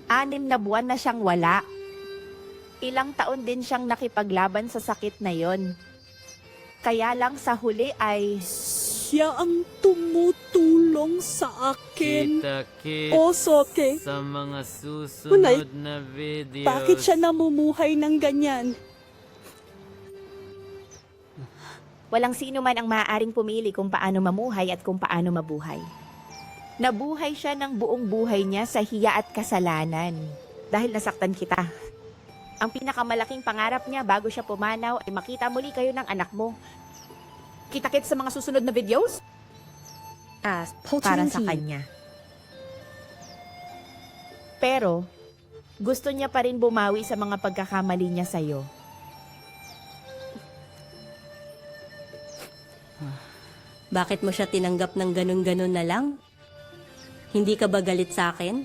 6 na buwan na siyang wala. Ilang taon din siyang nakipaglaban sa sakit na yon. Kaya lang sa huli ay... Siya ang tumutulong sa akin. Kita-kits O, Soke, sa mga susunod na videos. bakit siya namumuhay ng ganyan? Walang sino man ang maaaring pumili kung paano mamuhay at kung paano mabuhay. Nabuhay siya ng buong buhay niya sa hiya at kasalanan dahil nasaktan kita. Ang pinakamalaking pangarap niya bago siya pumanaw ay makita muli kayo ng anak mo. Kita-kits sa mga susunod na videos? Para sa kanya. Pero, gusto niya pa rin bumawi sa mga pagkakamali niya sa'yo. Bakit mo siya tinanggap ng ganun-ganun na lang? Hindi ka ba galit sa akin?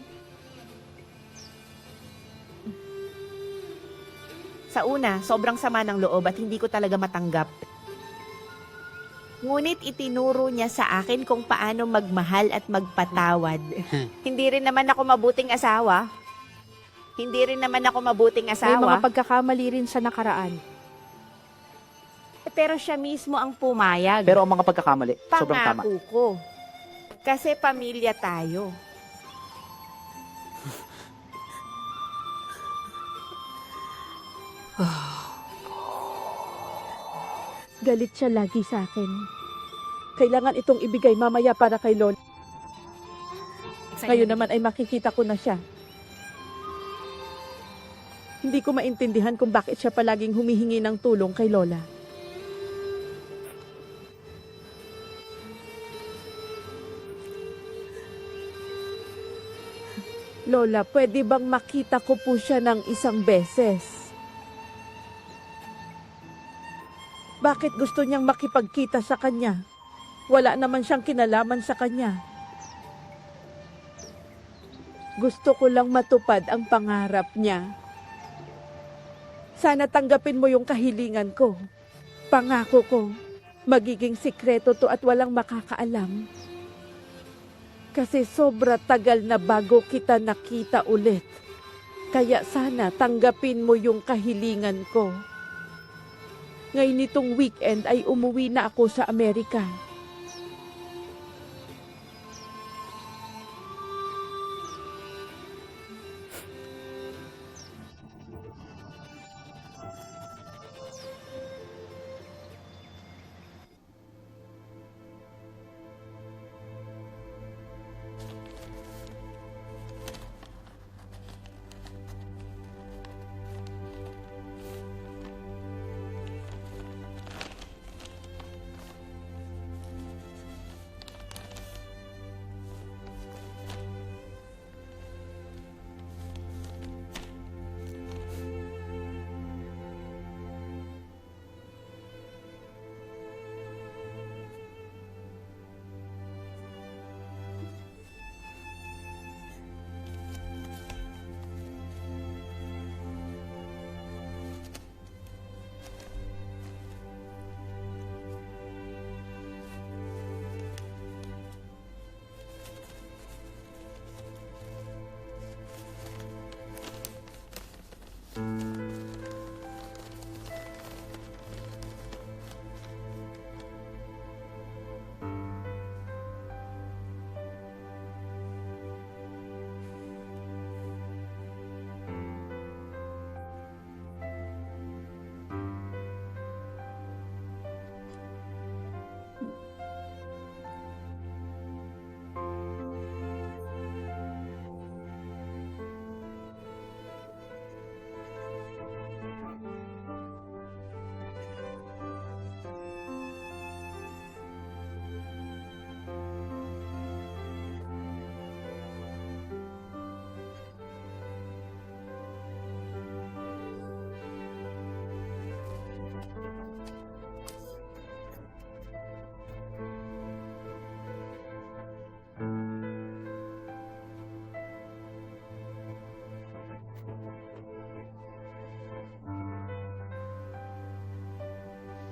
Sa una, sobrang sama ng loob at hindi ko talaga matanggap. Ngunit itinuro niya sa akin kung paano magmahal at magpatawad. Hindi rin naman ako mabuting asawa. Hindi rin naman ako mabuting May asawa. mga pagkakamali rin sa nakaraan. Pero siya mismo ang pumayag. Pero ang mga pagkakamali, sobrang tama. Pangako ko. Kasi pamilya tayo. Galit siya lagi sa akin. Kailangan itong ibigay mamaya para kay Lola. Ngayon naman ay makikita ko na siya. Hindi ko maintindihan kung bakit siya palaging humihingi ng tulong kay Lola. Lola, pwede bang makita ko po siya ng isang beses? Bakit gusto niyang makipagkita sa kanya? Wala naman siyang kinalaman sa kanya. Gusto ko lang matupad ang pangarap niya. Sana tanggapin mo yung kahilingan ko. Pangako ko, magiging sikreto to at walang makakaalam. Kasi sobra tagal na bago kita nakita ulit. Kaya sana tanggapin mo yung kahilingan ko. Ngayon nitong weekend ay umuwi na ako sa Amerika.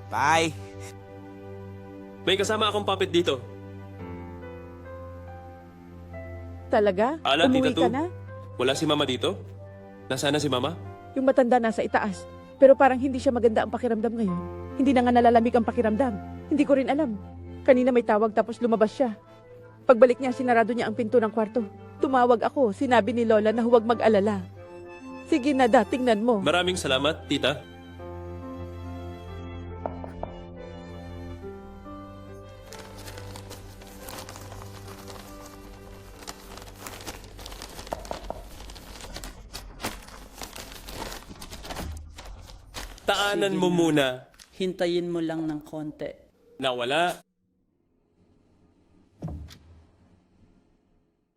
Bye! May kasama akong puppet dito. Talaga? Ala, Umuwi Tita ka Tu. na? Wala si Mama dito? Nasaan na si Mama? Yung matanda nasa itaas. Pero parang hindi siya maganda ang pakiramdam ngayon. Hindi na nga nalalamig ang pakiramdam. Hindi ko rin alam. Kanina may tawag tapos lumabas siya. Pagbalik niya, sinarado niya ang pinto ng kwarto. Tumawag ako, sinabi ni Lola na huwag mag-alala. Sige na, tingnan mo. Maraming salamat, tita. Taanan mo muna. Hintayin mo lang ng konti. Nawala.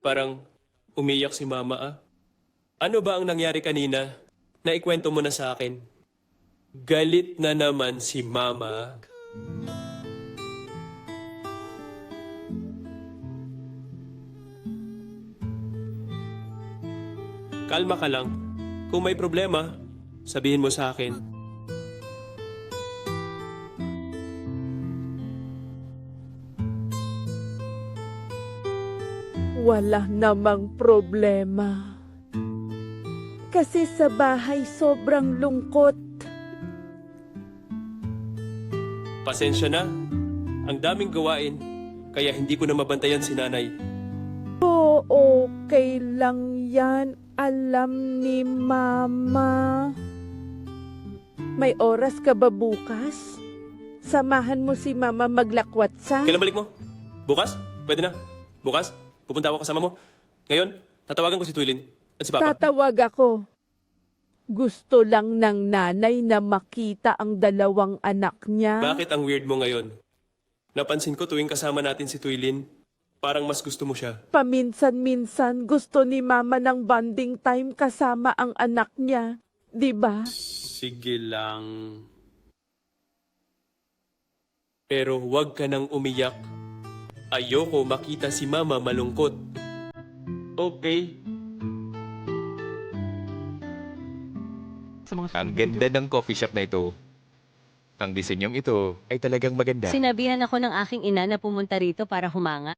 Parang umiyak si Mama ah. Ano ba ang nangyari kanina? Naikwento mo na sa akin. Galit na naman si Mama. Kalma ka lang. Kung may problema, sabihin mo sa akin. Wala namang problema. Kasi sa bahay sobrang lungkot. Pasensya na. Ang daming gawain, kaya hindi ko na mabantayan si nanay. Oo, okay lang yan. Alam ni Mama. May oras ka ba bukas? Samahan mo si Mama maglakwat sa... Kailan balik mo? Bukas? Pwede na. Bukas? Pupunta ako kasama mo. Ngayon, tatawagan ko si Twilin at si Papa. Tatawag ako. Gusto lang ng nanay na makita ang dalawang anak niya. Bakit ang weird mo ngayon? Napansin ko tuwing kasama natin si Twilin, parang mas gusto mo siya. Paminsan-minsan gusto ni Mama ng bonding time kasama ang anak niya. Di ba? Sige lang. Pero huwag ka nang umiyak. Ayoko makita si Mama malungkot. Okay? Ang ganda ng coffee shop na ito. Ang disenyong ito ay talagang maganda. Sinabihan ako ng aking ina na pumunta rito para humanga.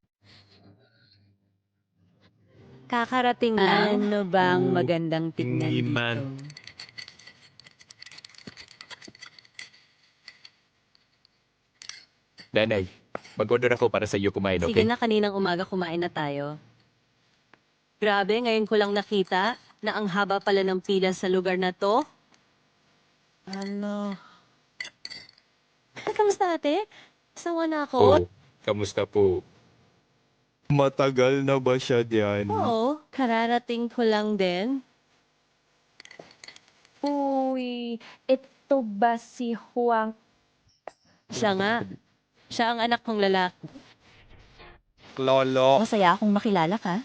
Kakarating lang. Ano bang magandang tignan Hindi man. dito? Nanay, mag-order ako para sa iyo kumain, okay? Sige na, kaninang umaga kumain na tayo. Grabe, ngayon ko lang nakita na ang haba pala ng pila sa lugar na to. Ano? Kamusta ate? Sawa na ako? Oh, kamusta po? Matagal na ba siya diyan? Oo, kararating ko lang din. Uy, ito ba si Juan? Siya nga. Siya ang anak kong lalaki. Lolo. Masaya akong makilala ka.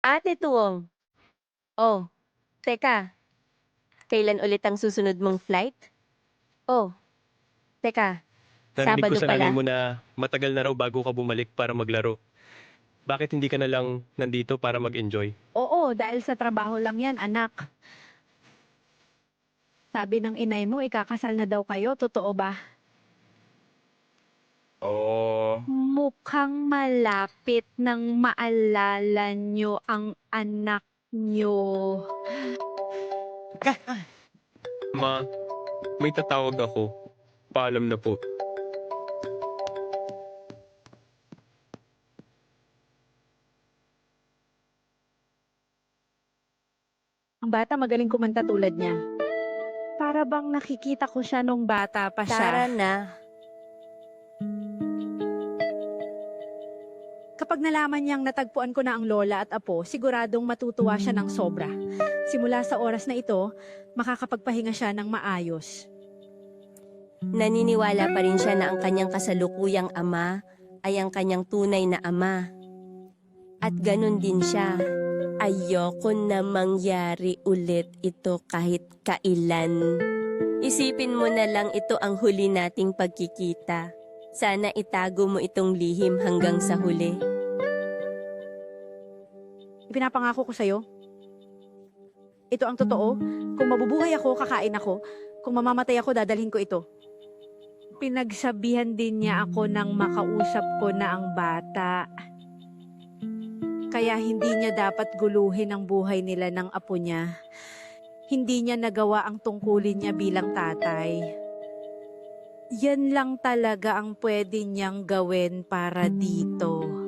Ate Tuong. Oh, teka. Kailan ulit ang susunod mong flight? Oh, teka. Narinig ko Sabado sa pala. nanay mo na matagal na raw bago ka bumalik para maglaro. Bakit hindi ka na lang nandito para mag-enjoy? Oo, dahil sa trabaho lang yan, anak. Sabi ng inay mo, ikakasal na daw kayo. Totoo ba? Oh, Mukhang malapit nang maalala nyo ang anak nyo. Ma, may tatawag ako. Paalam na po. Ang bata magaling kumanta tulad niya. Para bang nakikita ko siya nung bata pa siya. Tara na. Kapag nalaman niyang natagpuan ko na ang lola at apo, siguradong matutuwa siya ng sobra. Simula sa oras na ito, makakapagpahinga siya ng maayos. Naniniwala pa rin siya na ang kanyang kasalukuyang ama ay ang kanyang tunay na ama. At ganun din siya. Ayoko na mangyari ulit ito kahit kailan. Isipin mo na lang ito ang huli nating pagkikita. Sana itago mo itong lihim hanggang sa huli. Ipinapangako ko sa'yo. Ito ang totoo. Kung mabubuhay ako, kakain ako. Kung mamamatay ako, dadalhin ko ito. Pinagsabihan din niya ako nang makausap ko na ang bata. Kaya hindi niya dapat guluhin ang buhay nila ng apo niya. Hindi niya nagawa ang tungkulin niya bilang tatay. Yan lang talaga ang pwede niyang gawin para dito.